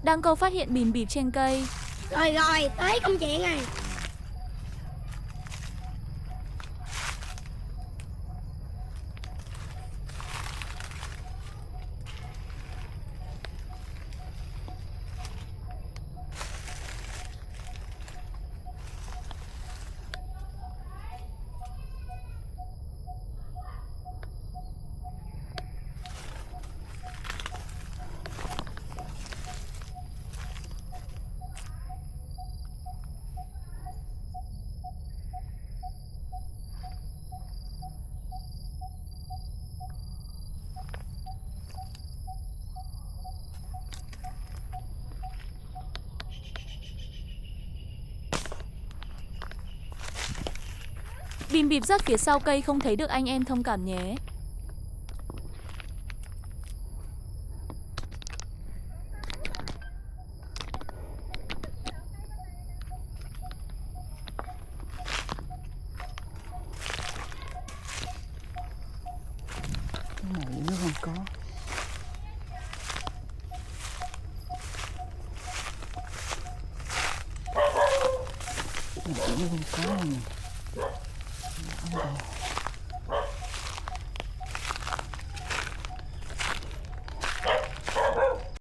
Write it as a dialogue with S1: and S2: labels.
S1: Đăng Câu phát hiện bìm bịp trên cây.
S2: Rồi rồi, tới công chuyện rồi.
S1: Bìm bịp rất phía sau cây không thấy được anh em thông cảm nhé.
S3: Cái này nó không có. Cái này nó không có nè. Không có.